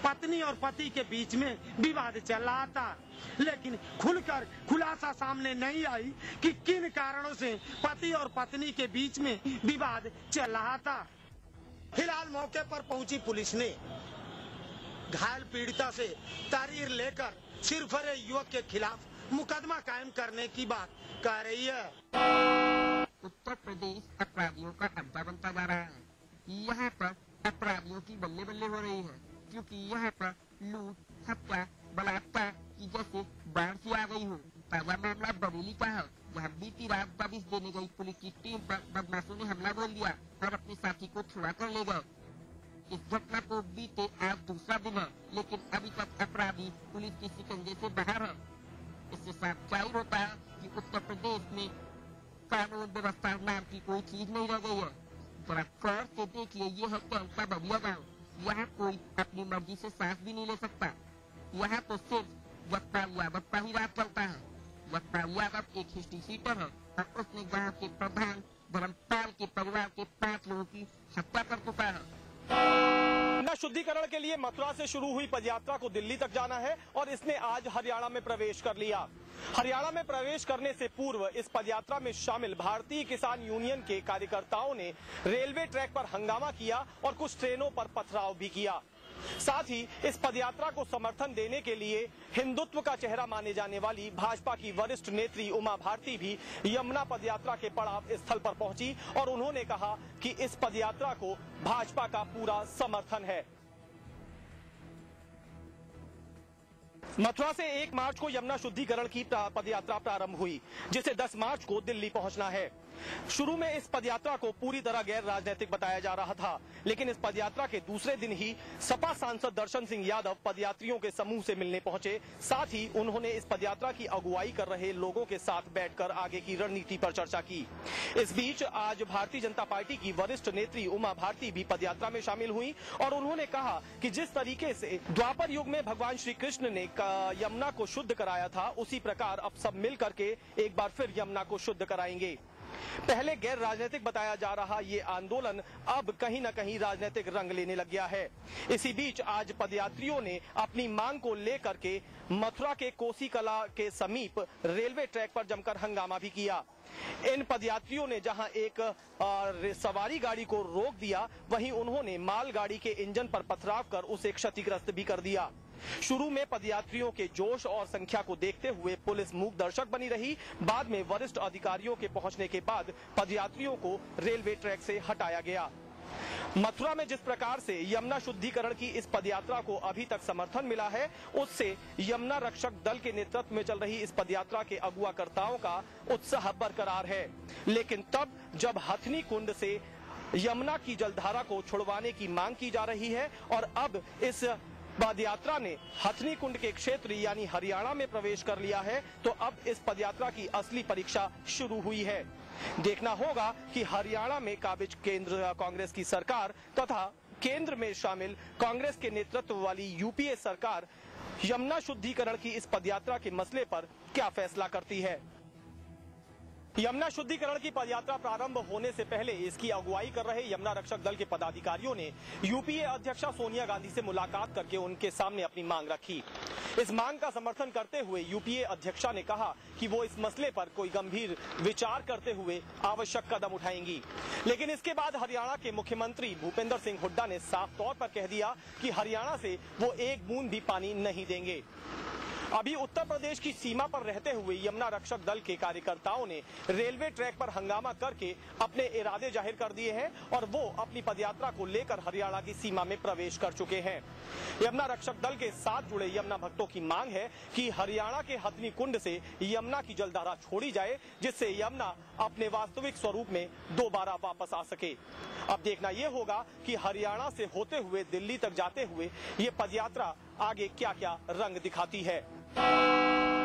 पत्नी और पति के बीच में विवाद चल रहा था, लेकिन खुलकर खुलासा सामने नहीं आई कि किन कारणों से पति और पत्नी के बीच में विवाद चल रहा था। फिलहाल मौके पर पहुंची पुलिस ने घायल पीड़िता से तहरीर लेकर सिरफरे युवक के खिलाफ मुकदमा कायम करने की बात कह रही है। उत्तर प्रदेश अपराधियों का अड्डा बनता जा रहा है। यहाँ पर अपराधियों की बल्ले बल्ले हो रही है, क्योंकि यहाँ पर लूट, हत्या, बलात्कार की जैसे बाढ़ सी आ गई हो। ताजा मामला बरेली का है, जहाँ बीती रात दबिश देने गई पुलिस की टीम पर बदमाशों ने हमला बोल दिया और अपने साथी को छुड़ा कर ले गए। इस घटना को बीते आज दूसरा दिन है, लेकिन अभी तक अपराधी पुलिस के शिकंजे से बाहर है। इससे साफ जाहिर होता है कि उत्तर प्रदेश में कानून व्यवस्था नाम की कोई चीज नहीं रह गई है। जरा गौर से देखिए, ये है कैंपा बबिया गाँव। यहाँ कोई अपनी मर्जी से सांस भी नहीं ले सकता। यहाँ तो सिर्फ यशपाल यादव का ही राज चलता है। यशपाल यादव एक हिस्ट्री सीटर है और उसने गाँव के प्रधान धर्मपाल के परिवार के 5 लोगों की हत्या कर चुका है। न शुद्धिकरण के लिए मथुरा से शुरू हुई पदयात्रा को दिल्ली तक जाना है और इसने आज हरियाणा में प्रवेश कर लिया। हरियाणा में प्रवेश करने से पूर्व इस पदयात्रा में शामिल भारतीय किसान यूनियन के कार्यकर्ताओं ने रेलवे ट्रैक पर हंगामा किया और कुछ ट्रेनों पर पथराव भी किया। साथ ही इस पदयात्रा को समर्थन देने के लिए हिंदुत्व का चेहरा माने जाने वाली भाजपा की वरिष्ठ नेत्री उमा भारती भी यमुना पदयात्रा के पड़ाव स्थल पर पहुंची और उन्होंने कहा कि इस पदयात्रा को भाजपा का पूरा समर्थन है। मथुरा से 1 मार्च को यमुना शुद्धिकरण की पदयात्रा प्रारंभ हुई, जिसे 10 मार्च को दिल्ली पहुंचना है। शुरू में इस पदयात्रा को पूरी तरह गैर राजनीतिक बताया जा रहा था, लेकिन इस पदयात्रा के दूसरे दिन ही सपा सांसद दर्शन सिंह यादव पदयात्रियों के समूह से मिलने पहुंचे। साथ ही उन्होंने इस पदयात्रा की अगुवाई कर रहे लोगों के साथ बैठकर आगे की रणनीति पर चर्चा की। इस बीच आज भारतीय जनता पार्टी की वरिष्ठ नेत्री उमा भारती भी पदयात्रा में शामिल हुई और उन्होंने कहा कि जिस तरीके से द्वापर युग में भगवान श्री कृष्ण ने यमुना को शुद्ध कराया था, उसी प्रकार अब सब मिल करके एक बार फिर यमुना को शुद्ध कराएंगे। पहले गैर राजनीतिक बताया जा रहा ये आंदोलन अब कहीं न कहीं राजनीतिक रंग लेने लग गया है। इसी बीच आज पदयात्रियों ने अपनी मांग को लेकर के मथुरा के कोसी कला के समीप रेलवे ट्रैक पर जमकर हंगामा भी किया। इन पदयात्रियों ने जहां एक सवारी गाड़ी को रोक दिया, वहीं उन्होंने मालगाड़ी के इंजन पर पथराव कर उसे क्षतिग्रस्त भी कर दिया। शुरू में पदयात्रियों के जोश और संख्या को देखते हुए पुलिस मूक दर्शक बनी रही। बाद में वरिष्ठ अधिकारियों के पहुंचने के बाद पदयात्रियों को रेलवे ट्रैक से हटाया गया। मथुरा में जिस प्रकार से यमुना शुद्धिकरण की इस पदयात्रा को अभी तक समर्थन मिला है, उससे यमुना रक्षक दल के नेतृत्व में चल रही इस पदयात्रा के अगुवाकर्ताओं का उत्साह बरकरार है। लेकिन तब जब हथनी कुंड से यमुना की जलधारा को छुड़वाने की मांग की जा रही है और अब इस पदयात्रा ने हथनी कुंड के क्षेत्र यानी हरियाणा में प्रवेश कर लिया है, तो अब इस पदयात्रा की असली परीक्षा शुरू हुई है। देखना होगा कि हरियाणा में काबिज केंद्र कांग्रेस की सरकार तथा केंद्र में शामिल कांग्रेस के नेतृत्व वाली यूपीए सरकार यमुना शुद्धिकरण की इस पदयात्रा के मसले पर क्या फैसला करती है। यमुना शुद्धिकरण की पदयात्रा प्रारंभ होने से पहले इसकी अगुवाई कर रहे यमुना रक्षक दल के पदाधिकारियों ने यूपीए अध्यक्षा सोनिया गांधी से मुलाकात करके उनके सामने अपनी मांग रखी। इस मांग का समर्थन करते हुए यूपीए अध्यक्षा ने कहा कि वो इस मसले पर कोई गंभीर विचार करते हुए आवश्यक कदम उठाएंगी। लेकिन इसके बाद हरियाणा के मुख्यमंत्री भूपेंद्र सिंह हुड्डा ने साफ तौर पर कह दिया कि हरियाणा से वो एक बूंद भी पानी नहीं देंगे। अभी उत्तर प्रदेश की सीमा पर रहते हुए यमुना रक्षक दल के कार्यकर्ताओं ने रेलवे ट्रैक पर हंगामा करके अपने इरादे जाहिर कर दिए हैं और वो अपनी पदयात्रा को लेकर हरियाणा की सीमा में प्रवेश कर चुके हैं। यमुना रक्षक दल के साथ जुड़े यमुना भक्तों की मांग है कि हरियाणा के हथनी कुंड से यमुना की जलधारा छोड़ी जाए, जिससे यमुना अपने वास्तविक स्वरूप में दोबारा वापस आ सके। अब देखना ये होगा कि हरियाणा से होते हुए दिल्ली तक जाते हुए ये पदयात्रा आगे क्या क्या रंग दिखाती है।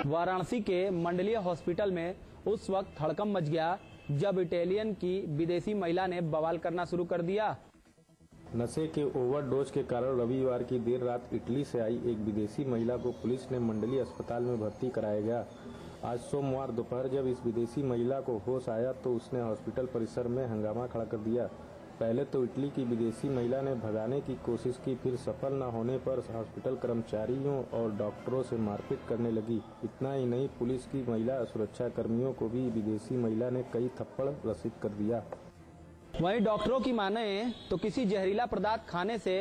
वाराणसी के मंडलीय हॉस्पिटल में उस वक्त हड़कंप मच गया जब इटालियन की विदेशी महिला ने बवाल करना शुरू कर दिया। नशे के ओवरडोज के कारण रविवार की देर रात इटली से आई एक विदेशी महिला को पुलिस ने मंडलीय अस्पताल में भर्ती कराया गया। आज सोमवार दोपहर जब इस विदेशी महिला को होश आया तो उसने हॉस्पिटल परिसर में हंगामा खड़ा कर दिया। पहले तो इटली की विदेशी महिला ने भगाने की कोशिश की, फिर सफल न होने पर हॉस्पिटल कर्मचारियों और डॉक्टरों से मारपीट करने लगी। इतना ही नहीं, पुलिस की महिला सुरक्षा कर्मियों को भी विदेशी महिला ने कई थप्पड़ रसीद कर दिया। वहीं डॉक्टरों की माने तो किसी जहरीला पदार्थ खाने से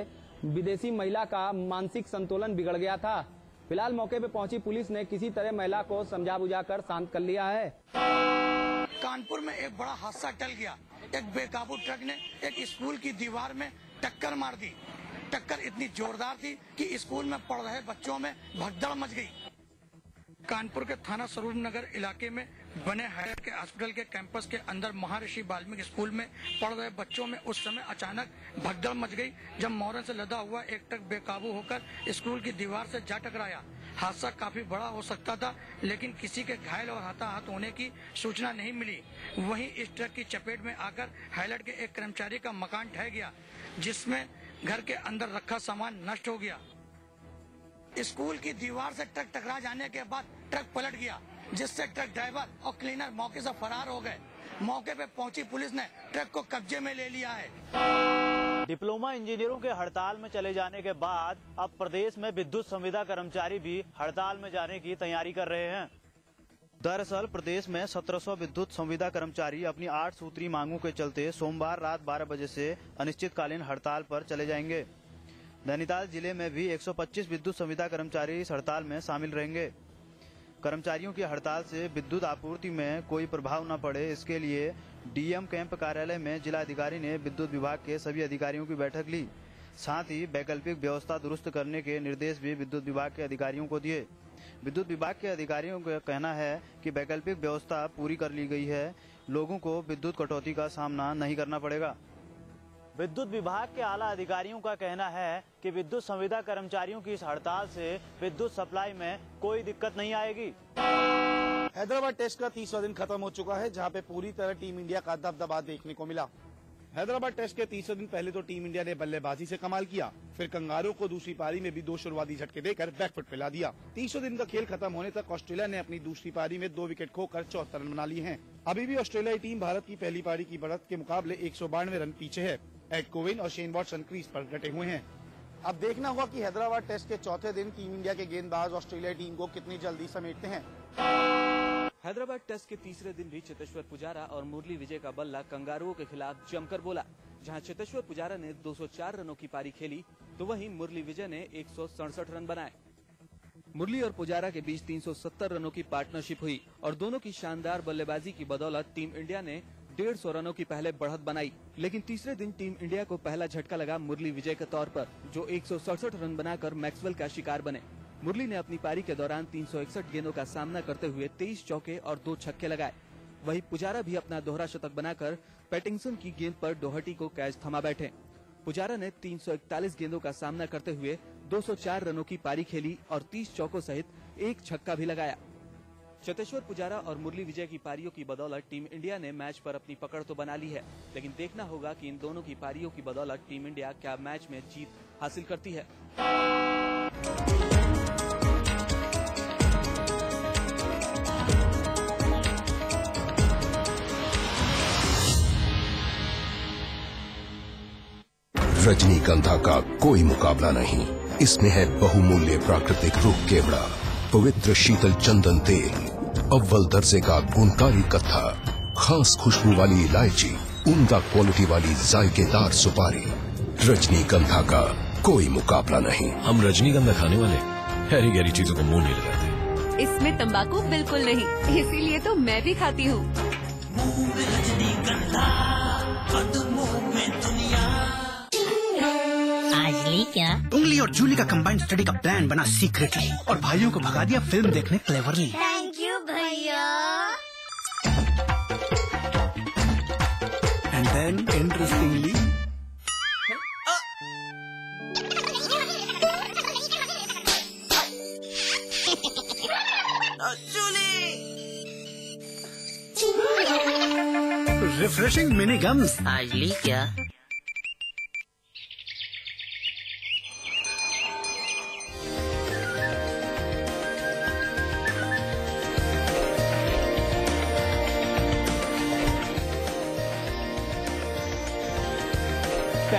विदेशी महिला का मानसिक संतुलन बिगड़ गया था। फिलहाल मौके पर पहुंची पुलिस ने किसी तरह महिला को समझा बुझाकर शांत कर लिया है। कानपुर में एक बड़ा हादसा टल गया। एक बेकाबू ट्रक ने एक स्कूल की दीवार में टक्कर मार दी। टक्कर इतनी जोरदार थी कि स्कूल में पढ़ रहे बच्चों में भगदड़ मच गई। कानपुर के थाना स्वरूप नगर इलाके में बने हायर के हॉस्पिटल के कैंपस के अंदर महर्षि वाल्मीकि स्कूल में पढ़ रहे बच्चों में उस समय अचानक भगदड़ मच गई, जब मोरन से लदा हुआ एक ट्रक बेकाबू होकर स्कूल की दीवार से जा टकराया। हादसा काफी बड़ा हो सकता था, लेकिन किसी के घायल और हताहत होने की सूचना नहीं मिली। वहीं इस ट्रक की चपेट में आकर हाईलैंड के एक कर्मचारी का मकान ढह गया, जिसमें घर के अंदर रखा सामान नष्ट हो गया। स्कूल की दीवार से ट्रक टकरा जाने के बाद ट्रक पलट गया, जिससे ट्रक ड्राइवर और क्लीनर मौके से फरार हो गए। मौके पे पहुंची पुलिस ने ट्रक को कब्जे में ले लिया है। डिप्लोमा इंजीनियरों के हड़ताल में चले जाने के बाद अब प्रदेश में विद्युत संविदा कर्मचारी भी हड़ताल में जाने की तैयारी कर रहे हैं। दरअसल प्रदेश में 1700 विद्युत संविदा कर्मचारी अपनी 8 सूत्री मांगों के चलते सोमवार रात 12 बजे से अनिश्चितकालीन हड़ताल पर चले जाएंगे। नैनीताल जिले में भी 125 विद्युत संविदा कर्मचारी इस हड़ताल में शामिल रहेंगे। कर्मचारियों की हड़ताल से विद्युत आपूर्ति में कोई प्रभाव न पड़े, इसके लिए डीएम कैंप कार्यालय में जिलाधिकारी ने विद्युत विभाग के सभी अधिकारियों की बैठक ली। साथ ही वैकल्पिक व्यवस्था दुरुस्त करने के निर्देश भी विद्युत विभाग के अधिकारियों को दिए। विद्युत विभाग के अधिकारियों का कहना है कि वैकल्पिक व्यवस्था पूरी कर ली गई है, लोगों को विद्युत कटौती का सामना नहीं करना पड़ेगा। विद्युत विभाग के आला अधिकारियों का कहना है कि विद्युत संविदा कर्मचारियों की इस हड़ताल से विद्युत सप्लाई में कोई दिक्कत नहीं आएगी। हैदराबाद टेस्ट का 30वां दिन खत्म हो चुका है, जहां पे पूरी तरह टीम इंडिया का दबदबा देखने को मिला। हैदराबाद टेस्ट के 30वें दिन पहले तो टीम इंडिया ने बल्लेबाजी से कमाल किया, फिर कंगारू को दूसरी पारी में भी 2 शुरुआती झटके देकर बैकफुट पे ला दिया। 30वें दिन का खेल खत्म होने तक ऑस्ट्रेलिया ने अपनी दूसरी पारी में 2 विकेट खोकर 74 रन बना लिए हैं। अभी भी ऑस्ट्रेलियाई टीम भारत की पहली पारी की बढ़त के मुकाबले 192 रन पीछे है। एड कोविन और शेन वॉटसन क्रीज पर डटे हुए हैं। अब देखना होगा कि हैदराबाद टेस्ट के चौथे दिन टीम इंडिया के गेंदबाज ऑस्ट्रेलियाई टीम को कितनी जल्दी समेटते हैं। हैदराबाद टेस्ट के तीसरे दिन भी चेतेश्वर पुजारा और मुरली विजय का बल्ला कंगारुओं के खिलाफ जमकर बोला। जहां चेतेश्वर पुजारा ने 204 रनों की पारी खेली, तो वहीं मुरली विजय ने 167 रन बनाए। मुरली और पुजारा के बीच 370 रनों की पार्टनरशिप हुई और दोनों की शानदार बल्लेबाजी की बदौलत टीम इंडिया ने 150 रनों की पहले बढ़त बनाई। लेकिन तीसरे दिन टीम इंडिया को पहला झटका लगा मुरली विजय के तौर पर, जो 167 रन बनाकर मैक्सवेल का शिकार बने। मुरली ने अपनी पारी के दौरान 361 गेंदों का सामना करते हुए 23 चौके और 2 छक्के लगाए। वहीं पुजारा भी अपना दोहरा शतक बनाकर पैटिंसन की गेंद पर डोहटी को कैच थमा बैठे। पुजारा ने 341 गेंदों का सामना करते हुए 204 रनों की पारी खेली और 30 चौकों सहित 1 छक्का भी लगाया। चेतेश्वर पुजारा और मुरली विजय की पारियों की बदौलत टीम इंडिया ने मैच पर अपनी पकड़ तो बना ली है, लेकिन देखना होगा कि इन दोनों की पारियों की बदौलत टीम इंडिया क्या मैच में जीत हासिल करती है। रजनीगंधा का कोई मुकाबला नहीं। इसमें है बहुमूल्य प्राकृतिक रूप केवड़ा, पवित्र शीतल चंदन तेल, अव्वल दर्जे का गुणकारी कत्था, खास खुशबू वाली इलायची, उम्दा क्वालिटी वाली जायकेदार सुपारी। रजनीगंधा का कोई मुकाबला नहीं। हम रजनीगंधा खाने वाले हैरी गैरी चीजों को मुंह नहीं लगाते। इसमें तंबाकू बिल्कुल नहीं, इसीलिए तो मैं भी खाती हूँ। क्या उंगली और जूली का कंबाइंड स्टडी का प्लान बना सीक्रेटली और भाइयों को भगा दिया फिल्म देखने क्लेवरली। थैंक यू भैया। And then interestingly refreshing mini games. आज ली क्या?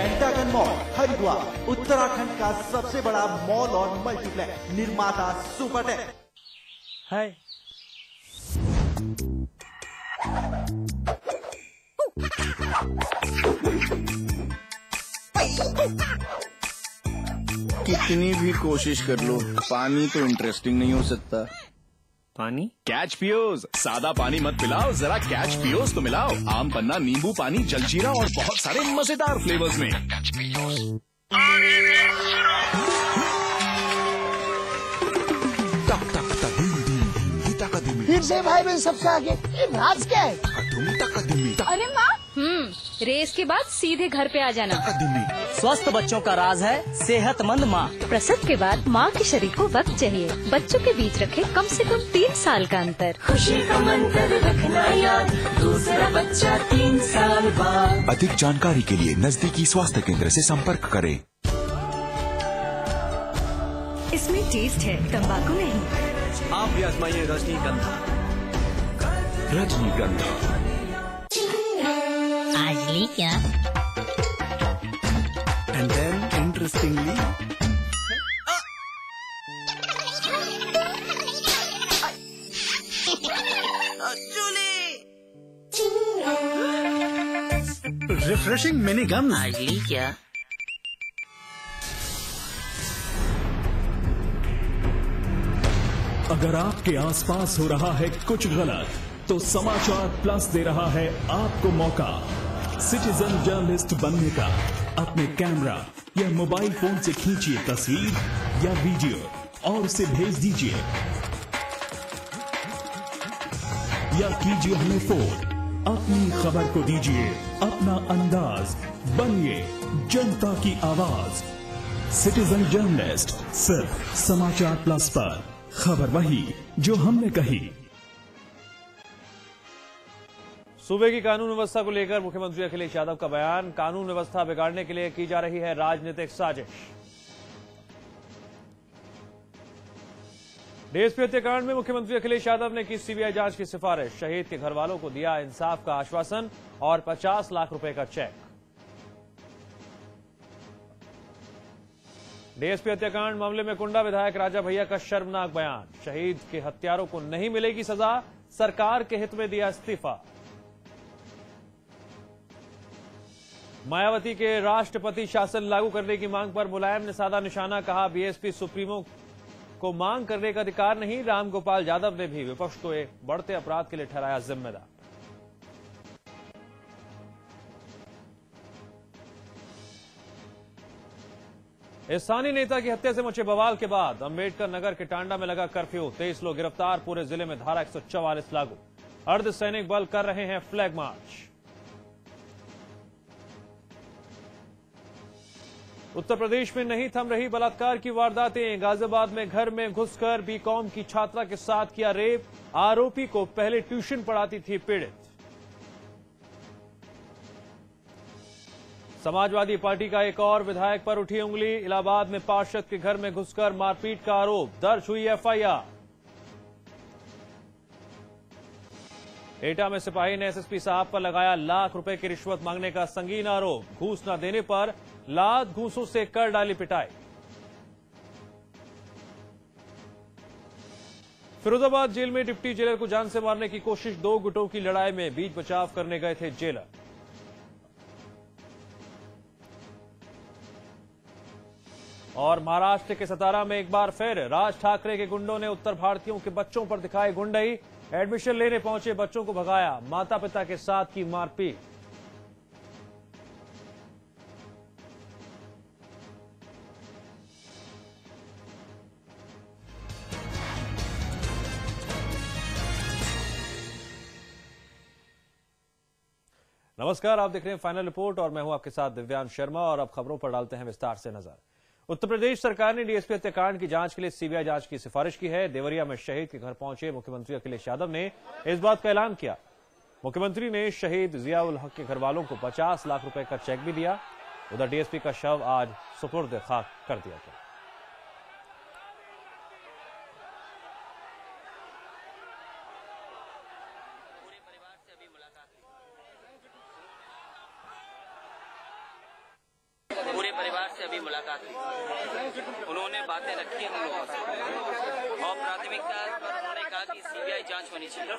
पेंटागन मॉल हरिद्वार, उत्तराखंड का सबसे बड़ा मॉल और मल्टीप्लेक्स। निर्माता सुपरटेक। है कितनी भी कोशिश कर लो, पानी तो इंटरेस्टिंग नहीं हो सकता। पानी कैच पियोज, सादा पानी मत पिलाओ, जरा कैच पियोज तो मिलाओ। आम पन्ना, नींबू पानी, जलजीरा और बहुत सारे मजेदार फ्लेवर्स में। फिर से भाई बहन सबसे आगे, ये राज क्या है? अरे माँ, रेस के बाद सीधे घर पे आ जाना। स्वस्थ बच्चों का राज है सेहतमंद माँ। प्रसव के बाद माँ के शरीर को वक्त चाहिए। बच्चों के बीच रखे कम से कम 3 साल का अंतर। खुशी का मंत्र रखना याद, दूसरा बच्चा 3 साल बाद। अधिक जानकारी के लिए नजदीकी स्वास्थ्य केंद्र से संपर्क करें। इसमें टेस्ट है, तंबाकू नहीं। आप भी आजमाइए रजनीगंधा। रजनीगंधा आज ली क्या? And then interestingly, refreshing mini gum. आज ली क्या? अगर आपके आसपास हो रहा है कुछ गलत, तो समाचार प्लस दे रहा है आपको मौका सिटीजन जर्नलिस्ट बनने का। अपने कैमरा या मोबाइल फोन से खींचिए तस्वीर या वीडियो और उसे भेज दीजिए या कीजिए हमें फोन। अपनी खबर को दीजिए अपना अंदाज, बनिए जनता की आवाज। सिटीजन जर्नलिस्ट सिर्फ समाचार प्लस पर। खबर वही जो हमने कही। सूबे की कानून व्यवस्था को लेकर मुख्यमंत्री अखिलेश यादव का बयान। कानून व्यवस्था बिगाड़ने के लिए की जा रही है राजनीतिक साजिश। डीएसपी हत्याकांड में मुख्यमंत्री अखिलेश यादव ने की सीबीआई जांच की सिफारिश। शहीद के घर वालों को दिया इंसाफ का आश्वासन और 50 लाख रुपए का चेक। डीएसपी हत्याकांड मामले में कुंडा विधायक राजा भैया का शर्मनाक बयान। शहीद के हत्यारों को नहीं मिलेगी सजा, सरकार के हित में दिया इस्तीफा। मायावती के राष्ट्रपति शासन लागू करने की मांग पर मुलायम ने साधा निशाना। कहा बीएसपी सुप्रीमो को मांग करने का अधिकार नहीं। रामगोपाल यादव ने भी विपक्ष को एक बढ़ते अपराध के लिए ठहराया जिम्मेदार। स्थानीय नेता की हत्या से मचे बवाल के बाद अंबेडकर नगर के टांडा में लगा कर्फ्यू। 23 लोग गिरफ्तार, पूरे जिले में धारा 144 लागू। अर्धसैनिक बल कर रहे हैं फ्लैग मार्च। उत्तर प्रदेश में नहीं थम रही बलात्कार की वारदातें। गाजियाबाद में घर में घुसकर बीकॉम की छात्रा के साथ किया रेप। आरोपी को पहले ट्यूशन पढ़ाती थी पीड़ित। समाजवादी पार्टी का एक और विधायक पर उठी उंगली। इलाहाबाद में पार्षद के घर में घुसकर मारपीट का आरोप। दर्ज हुई एफआईआर। एटा में सिपाही ने एसएसपी साहब पर लगाया लाख रुपए की रिश्वत मांगने का संगीन आरोप। घूस न देने पर लात घूसों से कर डाली पिटाई। फिरोजाबाद जेल में डिप्टी जेलर को जान से मारने की कोशिश। 2 गुटों की लड़ाई में बीच बचाव करने गए थे जेलर। और महाराष्ट्र के सतारा में एक बार फिर राज ठाकरे के गुंडों ने उत्तर भारतीयों के बच्चों पर दिखाए गुंडई। एडमिशन लेने पहुंचे बच्चों को भगाया, माता पिता के साथ की मारपीट। नमस्कार, आप देख रहे हैं फाइनल रिपोर्ट और मैं हूं आपके साथ दिव्यांश शर्मा। और अब खबरों पर डालते हैं विस्तार से नजर। उत्तर प्रदेश सरकार ने डीएसपी हत्याकांड की जांच के लिए सीबीआई जांच की सिफारिश की है। देवरिया में शहीद के घर पहुंचे मुख्यमंत्री अखिलेश यादव ने इस बात का ऐलान किया। मुख्यमंत्री ने शहीद जिया उल हक के घर वालों को 50 लाख रुपए का चेक भी दिया। उधर डीएसपी का शव आज सुपुर्द खाक कर दिया गया। से अभी मुलाकात हुई। उन्होंने बातें रखी हम लोगों से और प्राथमिकता पर उन्होंने कहा कि सीबीआई जांच होनी चाहिए।